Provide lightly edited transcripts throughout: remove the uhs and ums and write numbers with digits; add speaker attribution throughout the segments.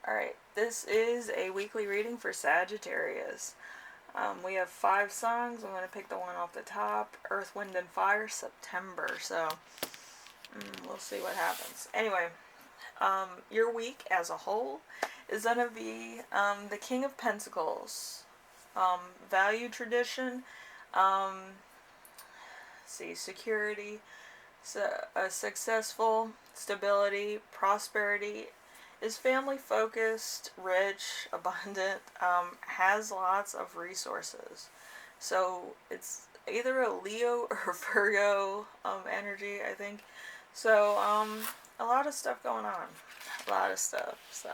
Speaker 1: Alright, this is a weekly reading for Sagittarius. We have 5 songs. I'm going to pick the one off the top. Earth, Wind, and Fire, September. So, we'll see what happens. Anyway, your week as a whole is going to be the King of Pentacles. Value, tradition, security, successful, stability, prosperity, is family focused, rich, abundant, has lots of resources. So it's either a Leo or Virgo energy, I think. So a lot of stuff going on. A lot of stuff. So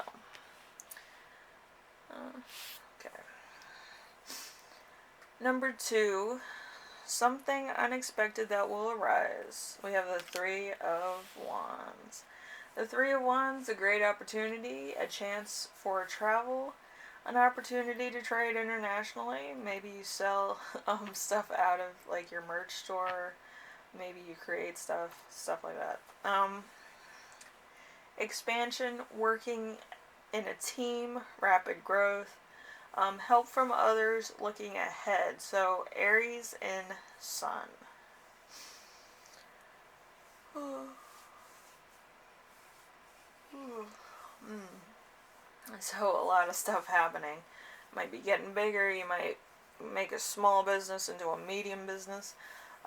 Speaker 1: okay. Number 2, something unexpected that will arise. We have the 3 of Wands. The 3 of Wands, a great opportunity, a chance for travel, an opportunity to trade internationally. Maybe you sell stuff out of like your merch store. Maybe you create stuff like that. Expansion, working in a team, rapid growth, help from others, looking ahead. So Aries and Sun. So a lot of stuff happening. Might be getting bigger. You might make a small business into a medium business.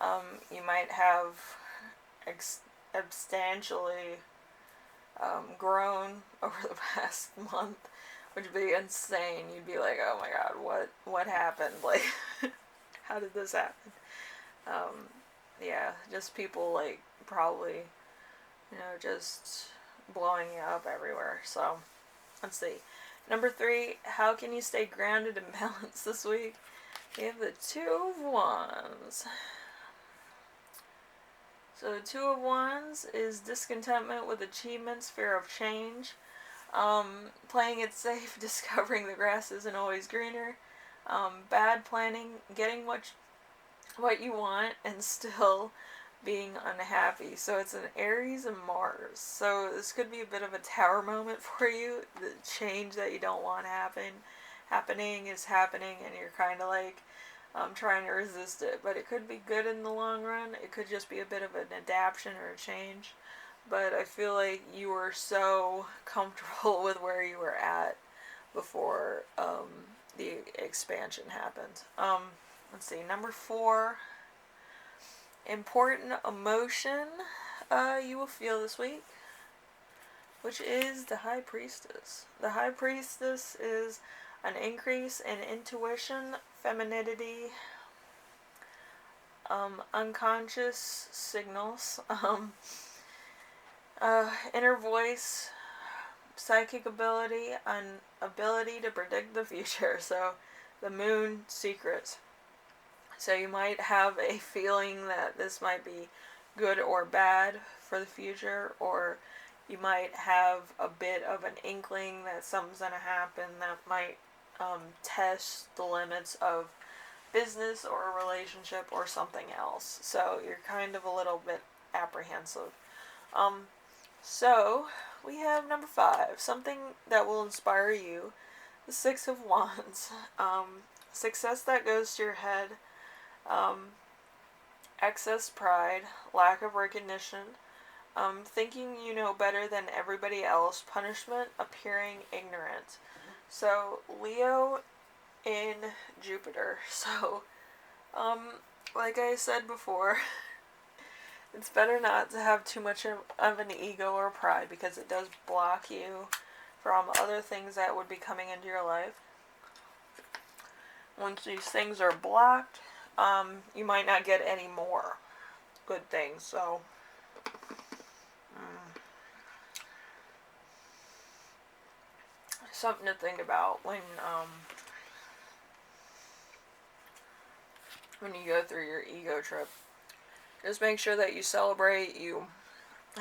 Speaker 1: You might have substantially grown over the past month, which would be insane. You'd be like, oh my god, what happened? Like, how did this happen? Yeah, just people like probably, just blowing you up everywhere. So let's see. Number 3, how can you stay grounded and balanced this week? We have the 2 of Wands. So the 2 of Wands is discontentment with achievements, fear of change, playing it safe, discovering the grass isn't always greener, bad planning, getting what you want and still being unhappy. So it's an Aries and Mars. So this could be a bit of a tower moment for you. The change that you don't want happening is happening, and you're kind of like trying to resist it. But it could be good in the long run. It could just be a bit of an adaptation or a change. But I feel like you were so comfortable with where you were at before the expansion happened. Let's see, number 4, important emotion you will feel this week, which is the High Priestess. The High Priestess is an increase in intuition, femininity, unconscious signals, inner voice, psychic ability, and ability to predict the future. So the moon secret. So you might have a feeling that this might be good or bad for the future, or you might have a bit of an inkling that something's going to happen that might test the limits of business or a relationship or something else. So you're kind of a little bit apprehensive. So we have number 5, something that will inspire you. The 6 of Wands. Success that goes to your head. Excess pride, lack of recognition, thinking you know better than everybody else, punishment, appearing ignorant. So Leo in Jupiter. So like I said before, it's better not to have too much of an ego or pride, because it does block you from other things that would be coming into your life. Once these things are blocked, you might not get any more good things. So something to think about when you go through your ego trip. Just make sure that you celebrate, you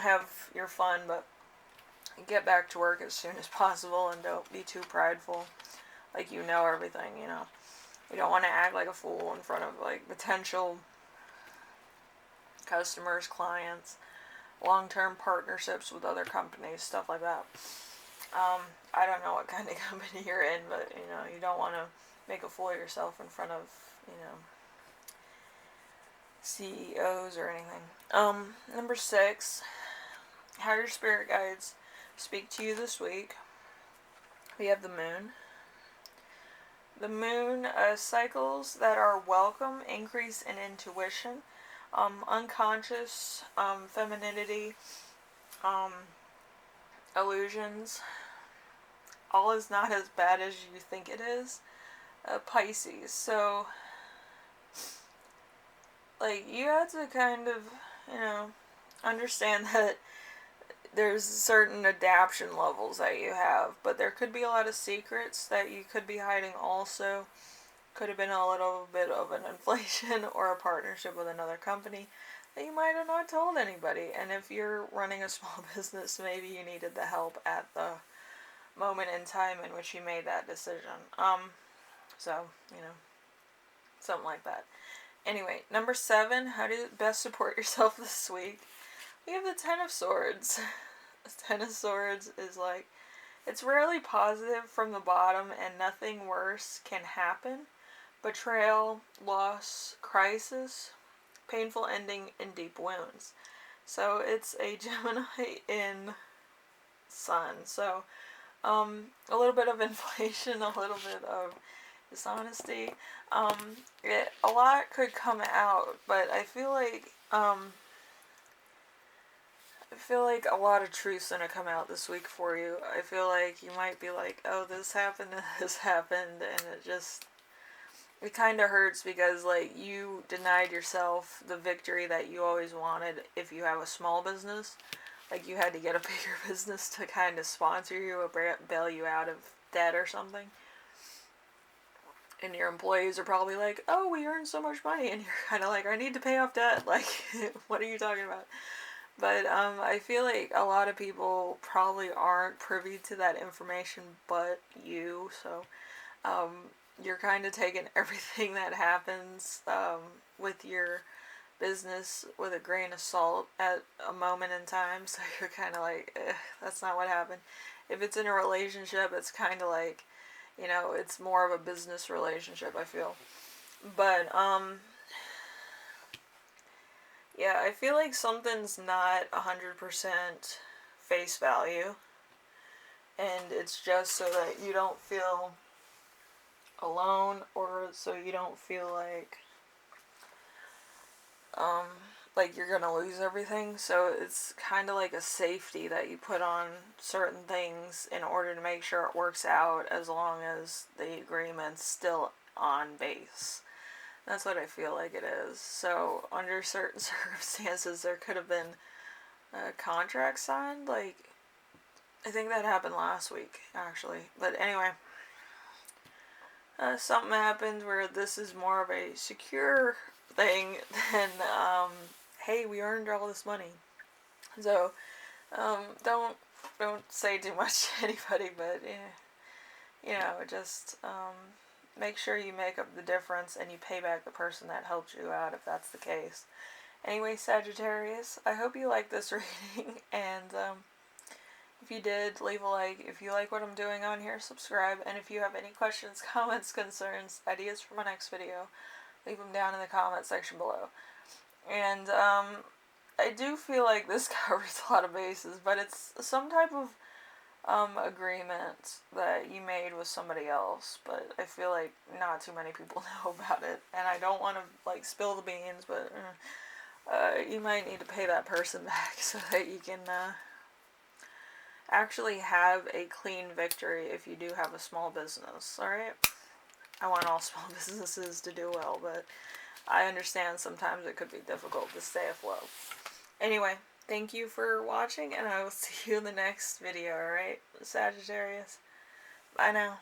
Speaker 1: have your fun, but get back to work as soon as possible, and don't be too prideful, like you know everything. You don't want to act like a fool in front of like potential customers, clients, long-term partnerships with other companies, stuff like that. I don't know what kind of company you're in, but, you don't want to make a fool of yourself in front of, CEOs or anything. Number 6, how your spirit guides speak to you this week. We have the moon. The moon cycles that are welcome increase in intuition, unconscious femininity, illusions. All is not as bad as you think it is. Pisces. So, like, you have to kind of, understand that there's certain adaptation levels that you have, but there could be a lot of secrets that you could be hiding also. Could have been a little bit of an inflation or a partnership with another company that you might have not told anybody. And if you're running a small business, maybe you needed the help at the moment in time in which you made that decision. So, something like that. Anyway, number 7, how to best support yourself this week. We have the Ten of Swords. The Ten of Swords is like, it's rarely positive from the bottom and nothing worse can happen. Betrayal, loss, crisis, painful ending, and deep wounds. So it's a Gemini in Sun. So a little bit of inflation, a little bit of dishonesty. A lot could come out, but I feel like a lot of truth's gonna come out this week for you. I feel like you might be like, oh, this happened and this happened, and it kind of hurts because, like, you denied yourself the victory that you always wanted if you have a small business. Like, you had to get a bigger business to kind of sponsor you or bail you out of debt or something. And your employees are probably like, oh, we earned so much money. And you're kind of like, I need to pay off debt. Like, what are you talking about? But I feel like a lot of people probably aren't privy to that information but you. So you're kind of taking everything that happens with your business with a grain of salt at a moment in time. So you're kind of like, that's not what happened. If it's in a relationship, it's kind of like, it's more of a business relationship, I feel. But yeah, I feel like something's not 100% face value, and it's just so that you don't feel alone, or so you don't feel like you're gonna lose everything. So it's kind of like a safety that you put on certain things in order to make sure it works out, as long as the agreement's still on base. That's what I feel like it is. So under certain circumstances, there could have been a contract signed. Like, I think that happened last week, actually. But anyway, something happened where this is more of a secure thing than, hey, we earned all this money. So, don't say too much to anybody, but, just, make sure you make up the difference and you pay back the person that helped you out if that's the case. Anyway, Sagittarius, I hope you like this reading, and if you did, leave a like. If you like what I'm doing on here, subscribe, and if you have any questions, comments, concerns, ideas for my next video, leave them down in the comment section below. And I do feel like this covers a lot of bases, but it's some type of agreement that you made with somebody else, but I feel like not too many people know about it, and I don't want to like spill the beans, but you might need to pay that person back so that you can actually have a clean victory if you do have a small business. Alright, I want all small businesses to do well, but I understand sometimes it could be difficult to stay afloat. Anyway, thank you for watching, and I will see you in the next video, alright? Sagittarius. Bye now.